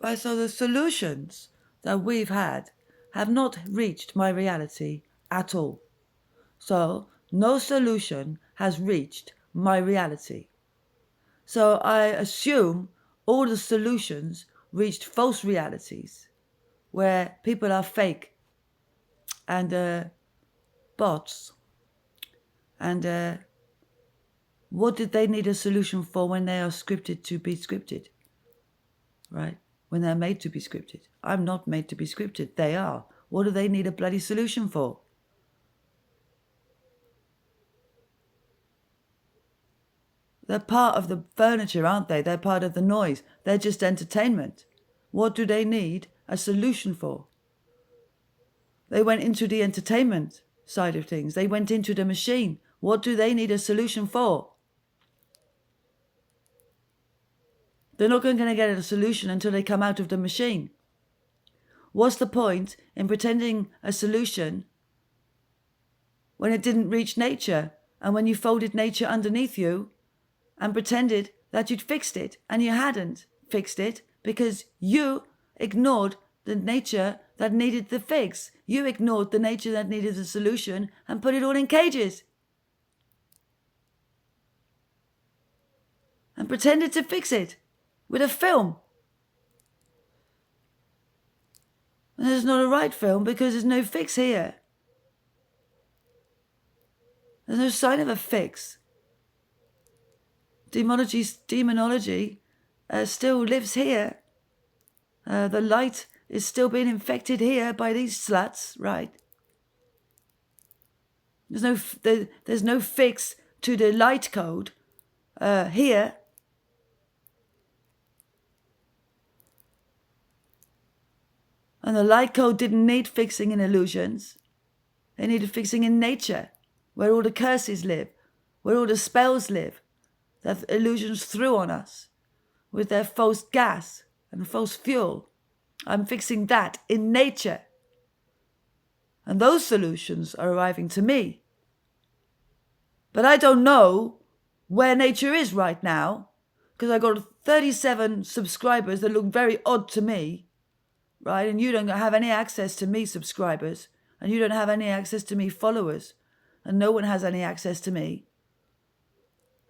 Right, so the solutions that we've had have not reached my reality at all. So no solution has reached my reality. So I assume all the solutions reached false realities where people are fake and bots. And what did they need a solution for when they are scripted to be scripted? Right? When they're made to be scripted. I'm not made to be scripted. They are. What do they need a bloody solution for? They're part of the furniture, aren't they? They're part of the noise. They're just entertainment. What do they need a solution for? They went into the entertainment side of things. They went into the machine. What do they need a solution for? They're not going to get a solution until they come out of the machine. What's the point in pretending a solution when it didn't reach nature and when you folded nature underneath you and pretended that you'd fixed it and you hadn't fixed it because you ignored the nature that needed the fix. You ignored the nature that needed the solution and put it all in cages. And pretended to fix it with a film. And it's not a right film because there's no fix here. There's no sign of a fix. Demonology still lives here. The light is still being infected here by these sluts, right? There's no fix to the light code here. And the light code didn't need fixing in illusions. They needed fixing in nature, where all the curses live, where all the spells live, that illusions threw on us with their false gas and false fuel. I'm fixing that in nature. And those solutions are arriving to me. But I don't know where nature is right now, because I got 37 subscribers that look very odd to me, right? And you don't have any access to me subscribers, and you don't have any access to me followers, and no one has any access to me.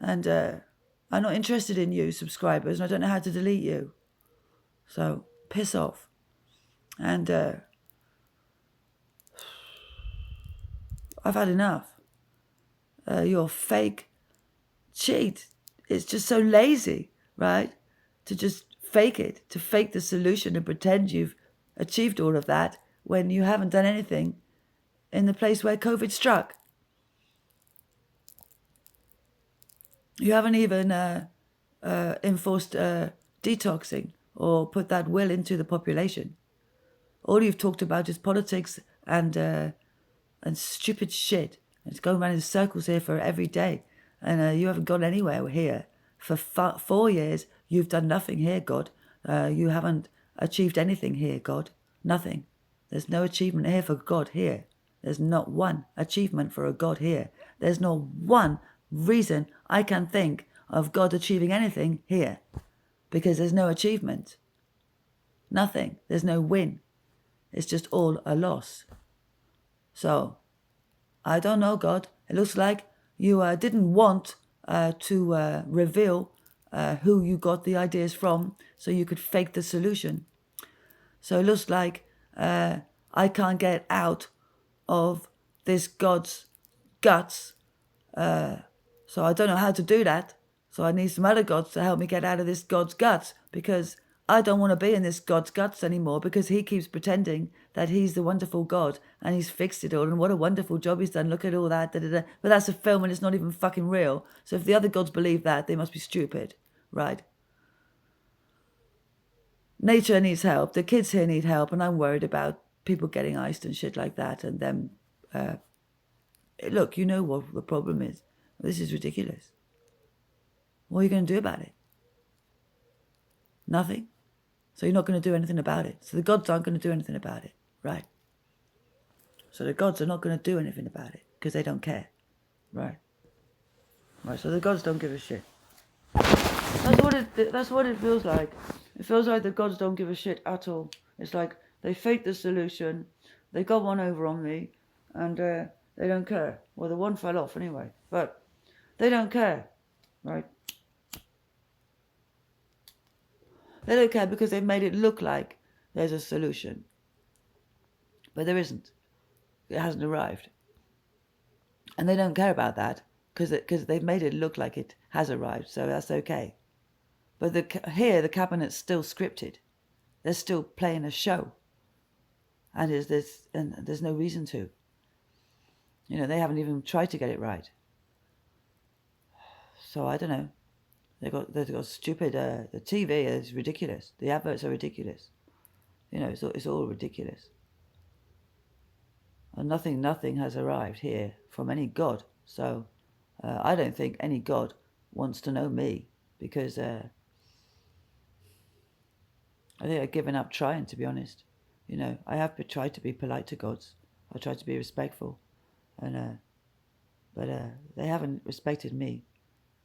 And I'm not interested in you subscribers, and I don't know how to delete you. So piss off. And I've had enough. Your fake cheat. It's just so lazy, right? To just fake it, to fake the solution and pretend you've achieved all of that when you haven't done anything in the place where COVID struck. You haven't even enforced detoxing or put that will into the population. All you've talked about is politics and stupid shit. It's going around in circles here for every day. And you haven't gone anywhere here. For 4 years, you've done nothing here, God. You haven't achieved anything here, God. Nothing. There's no achievement here for God here. There's not one achievement for a God here. There's not one reason I can think of God achieving anything here. Because there's no achievement. Nothing. There's no win. It's just all a loss. So, I don't know, God. It looks like you didn't want to reveal who you got the ideas from so you could fake the solution. So it looks like I can't get out of this God's guts. So I don't know how to do that. So I need some other gods to help me get out of this God's guts, because I don't want to be in this God's guts anymore, because he keeps pretending that he's the wonderful God and he's fixed it all and what a wonderful job he's done. Look at all that. Da, da, da. But that's a film and it's not even fucking real. So if the other gods believe that, they must be stupid, right? Nature needs help. The kids here need help, and I'm worried about people getting iced and shit like that, and them. Look, you know what the problem is. This is ridiculous. What are you going to do about it? Nothing. So you're not going to do anything about it. So the gods aren't going to do anything about it, right? So the gods are not going to do anything about it because they don't care, right? Right. So the gods don't give a shit. That's what it feels like. It feels like the gods don't give a shit at all. It's like they faked the solution, they got one over on me, and they don't care. Well, the one fell off anyway, but they don't care, right? They don't care because they've made it look like there's a solution. But there isn't. It hasn't arrived. And they don't care about that because they've made it look like it has arrived, so that's okay. But here, the cabinet's still scripted. They're still playing a show. And there's no reason to. They haven't even tried to get it right. So I don't know. They've got stupid. The TV is ridiculous. The adverts are ridiculous. It's all ridiculous. And nothing has arrived here from any god. So I don't think any god wants to know me because I think I've given up trying, to be honest. I have tried to be polite to gods. I tried to be respectful, and but they haven't respected me.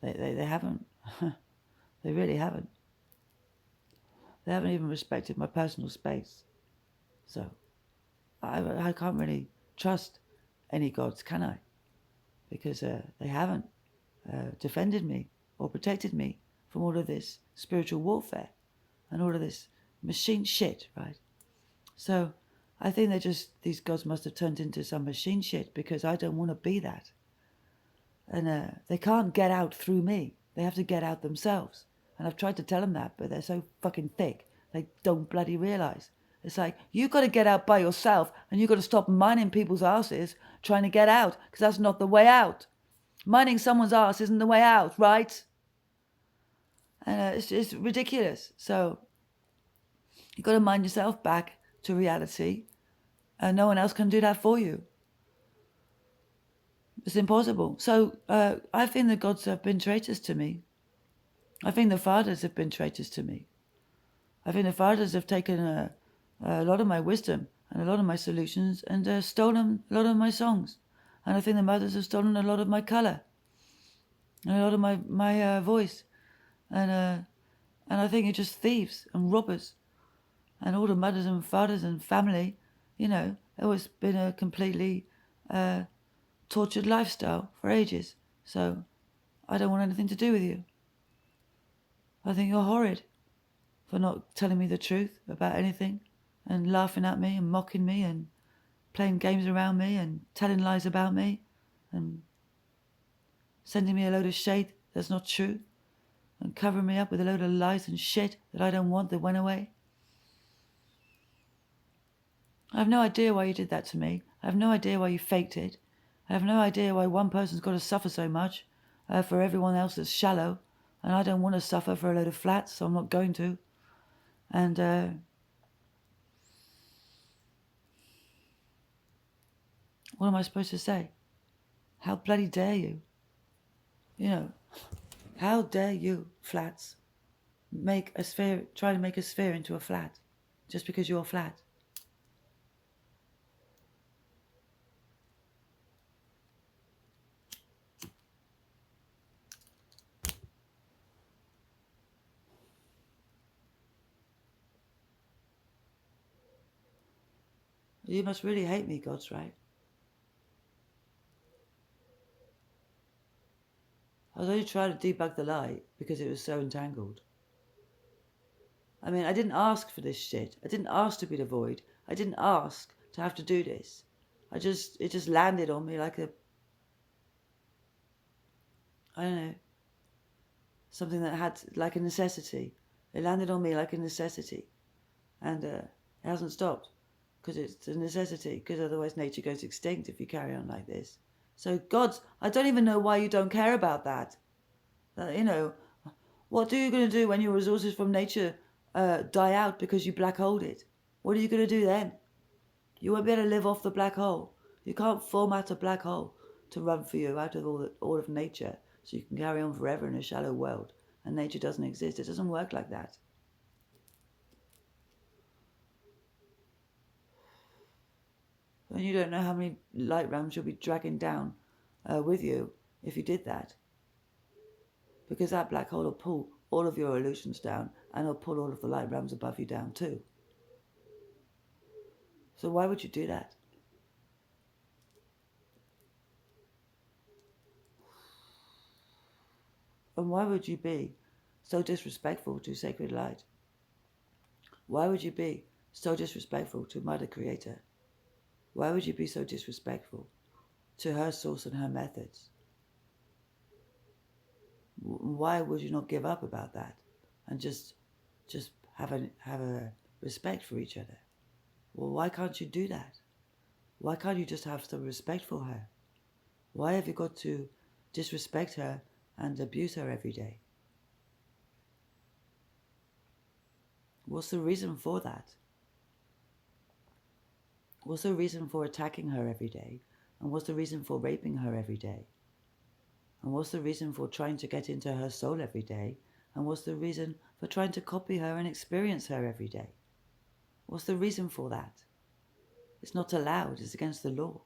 They haven't. They really haven't. They haven't even respected my personal space. So I can't really trust any gods, can I? Because they haven't defended me or protected me from all of this spiritual warfare and all of this machine shit, right? So I think these gods must have turned into some machine shit because I don't want to be that. And they can't get out through me. They have to get out themselves. And I've tried to tell them that, but they're so fucking thick, they don't bloody realise. It's like, you got to get out by yourself and you got to stop mining people's asses trying to get out, because that's not the way out. Mining someone's ass isn't the way out, right? And it's ridiculous. So you got to mind yourself back to reality, and no one else can do that for you. It's impossible. So I think the gods have been traitors to me. I think the fathers have been traitors to me. I think the fathers have taken a lot of my wisdom and a lot of my solutions and stolen a lot of my songs. And I think the mothers have stolen a lot of my colour and a lot of my voice. And I think it's just thieves and robbers. And all the mothers and fathers and family, it's been a completely tortured lifestyle for ages. So I don't want anything to do with you. I think you're horrid for not telling me the truth about anything and laughing at me and mocking me and playing games around me and telling lies about me and sending me a load of shade that's not true and covering me up with a load of lies and shit that I don't want that went away. I have no idea why you did that to me. I have no idea why you faked it. I have no idea why one person's got to suffer so much for everyone else that's shallow, and I don't want to suffer for a load of flats, so I'm not going to. And what am I supposed to say? How bloody dare you? How dare you, flats, try to make a sphere into a flat just because you're flat? You must really hate me, gods, right? I was only trying to debug the lie because it was so entangled. I mean, I didn't ask for this shit. I didn't ask to be the void. I didn't ask to have to do this. It just landed on me like I don't know, something that had like a necessity. It landed on me like a necessity. And it hasn't stopped because it's a necessity, because otherwise nature goes extinct if you carry on like this. So gods, I don't even know why you don't care about that. What are you going to do when your resources from nature die out because you black holed it? What are you going to do then? You won't be able to live off the black hole. You can't format a black hole to run for you out of all of nature so you can carry on forever in a shallow world and nature doesn't exist. It doesn't work like that. And you don't know how many light realms you'll be dragging down with you if you did that. Because that black hole will pull all of your illusions down and it'll pull all of the light realms above you down too. So why would you do that? And why would you be so disrespectful to sacred light? Why would you be so disrespectful to Mother Creator? Why would you be so disrespectful to her source and her methods? Why would you not give up about that and just have a respect for each other? Well, why can't you do that? Why can't you just have some respect for her? Why have you got to disrespect her and abuse her every day? What's the reason for that? What's the reason for attacking her every day? And what's the reason for raping her every day? And what's the reason for trying to get into her soul every day? And what's the reason for trying to copy her and experience her every day? What's the reason for that? It's not allowed. It's against the law.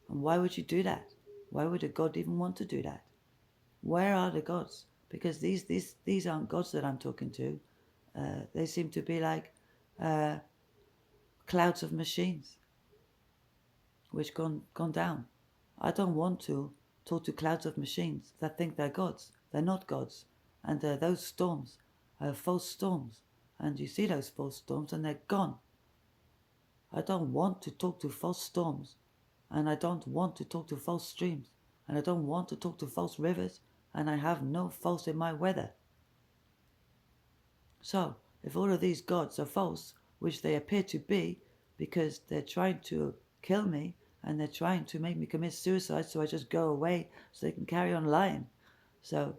And why would you do that? Why would a god even want to do that? Where are the gods? Because these aren't gods that I'm talking to. They seem to be like clouds of machines which gone down. I don't want to talk to clouds of machines that think they're gods. They're not gods. And those storms are false storms. And you see those false storms and they're gone. I don't want to talk to false storms. And I don't want to talk to false streams. And I don't want to talk to false rivers. And I have no false in my weather. So, if all of these gods are false, which they appear to be, because they're trying to kill me, and they're trying to make me commit suicide, so I just go away so they can carry on lying. So,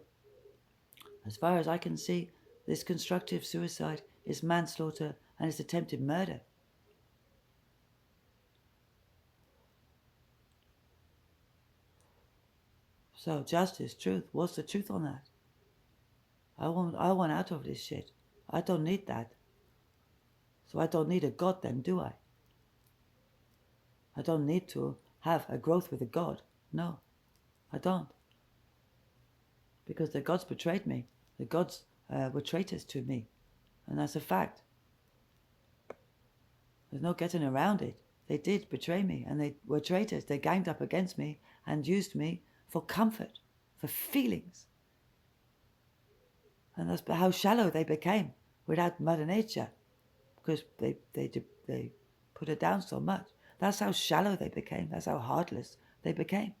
as far as I can see, this constructive suicide is manslaughter and it's attempted murder. So, justice, truth, what's the truth on that? I want out of this shit. I don't need that. So I don't need a god then, do I? I don't need to have a growth with a god. No, I don't. Because the gods betrayed me. The gods were traitors to me. And that's a fact. There's no getting around it. They did betray me and they were traitors. They ganged up against me and used me for comfort, for feelings. And that's how shallow they became without Mother Nature. Because they put her down so much. That's how shallow they became. That's how heartless they became.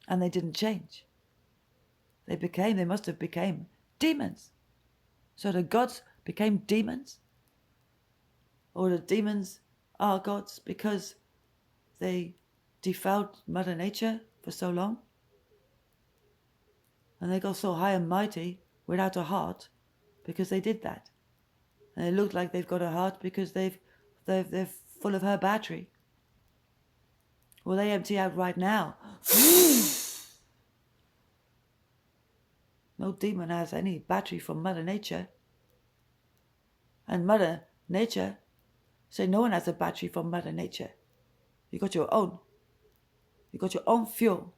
And they didn't change. They must have became demons. So the gods became demons? Or the demons are gods because they defiled Mother Nature for so long? And they got so high and mighty without a heart because they did that. And it looked like they've got a heart because they're full of her battery. Well, they empty out right now. No demon has any battery from Mother Nature. And Mother Nature, say no one has a battery from Mother Nature. You got your own. You got your own fuel.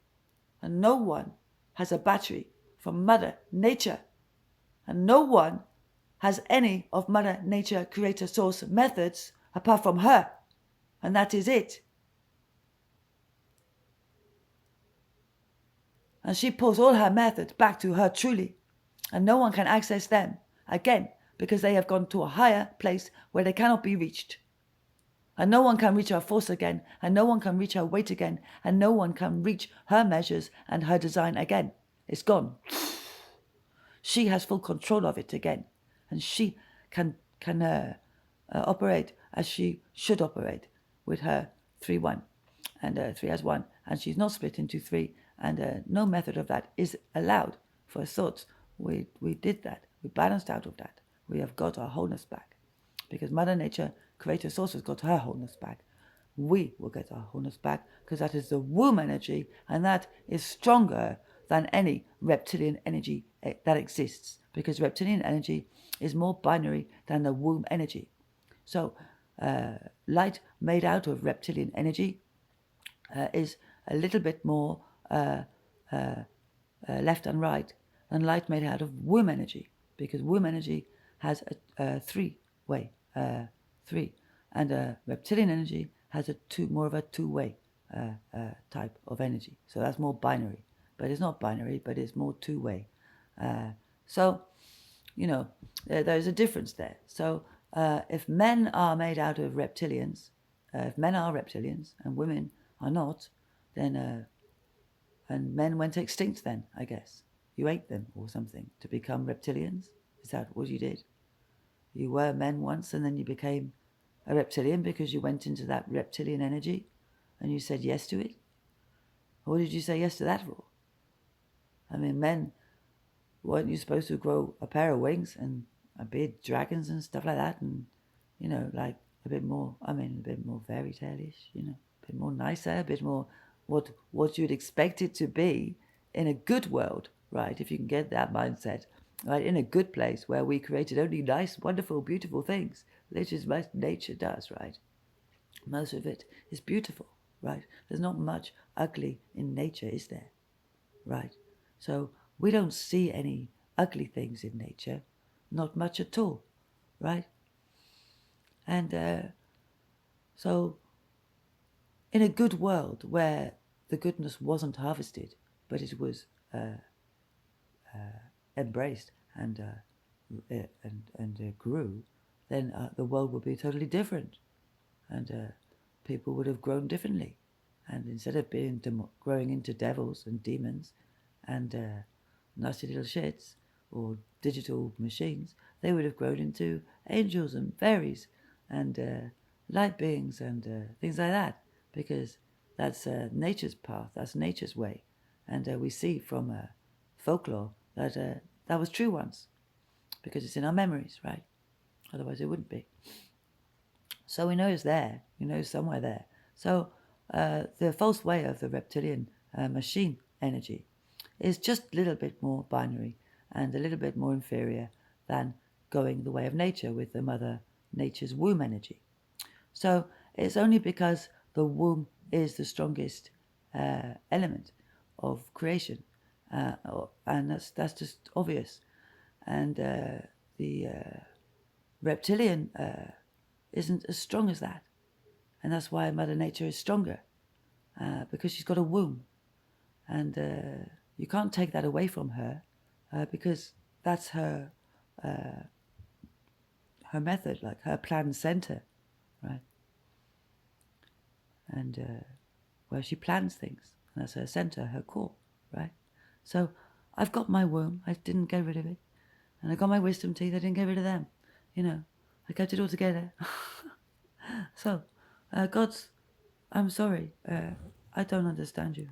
And no one has a battery from Mother Nature. And no one has any of Mother Nature Creator Source methods apart from her. And that is it. And she pulls all her methods back to her truly. And no one can access them again because they have gone to a higher place where they cannot be reached. And no one can reach her force again. And no one can reach her weight again. And no one can reach her measures and her design again. It's gone. She has full control of it again. And she can operate as she should operate with her 3-1 and 3 as 1. And she's not split into 3. And no method of that is allowed for thoughts. We did that. We balanced out of that. We have got our wholeness back. Because Mother Nature, Creator Source, has got her wholeness back. We will get our wholeness back because that is the womb energy and that is stronger than any reptilian energy that exists. Because reptilian energy is more binary than the womb energy. So light made out of reptilian energy is a little bit more left and right than light made out of womb energy because womb energy has a three-way, three, and reptilian energy has more of a two-way type of energy. So that's more binary, but it's not binary, but it's more two-way. So, there's a difference there. So if men are made out of reptilians, if men are reptilians and women are not, then and men went extinct then, I guess. You ate them or something to become reptilians? Is that what you did? You were men once and then you became a reptilian because you went into that reptilian energy and you said yes to it? Or what did you say yes to that for? I mean, men, weren't you supposed to grow a pair of wings and be dragons and stuff like that? And, like a bit more fairy tale-ish, a bit more nicer, a bit more what you'd expect it to be in a good world, right? If you can get that mindset, right? In a good place where we created only nice, wonderful, beautiful things, which is what nature does, right? Most of it is beautiful, right? There's not much ugly in nature, is there? Right? So we don't see any ugly things in nature, not much at all, right? And so in a good world where the goodness wasn't harvested, but it was embraced and grew, then the world would be totally different, and people would have grown differently. And instead of growing into devils and demons and nasty little shits or digital machines, they would have grown into angels and fairies and light beings and things like that, because that's nature's path, that's nature's way. And we see from folklore that that was true once, because it's in our memories, right? Otherwise it wouldn't be. So we know it's there, somewhere there. So the false way of the reptilian machine energy is just a little bit more binary and a little bit more inferior than going the way of nature with the mother nature's womb energy. So it's only because the womb is the strongest element of creation, and that's just obvious. And the reptilian isn't as strong as that, and that's why Mother Nature is stronger, because she's got a womb, and you can't take that away from her, because that's her method, like her planned center, right? And where she plans things, and that's her center, her core, right? So I've got my womb, I didn't get rid of it, and I got my wisdom teeth, I didn't get rid of them, I kept it all together. So, I'm sorry, I don't understand you.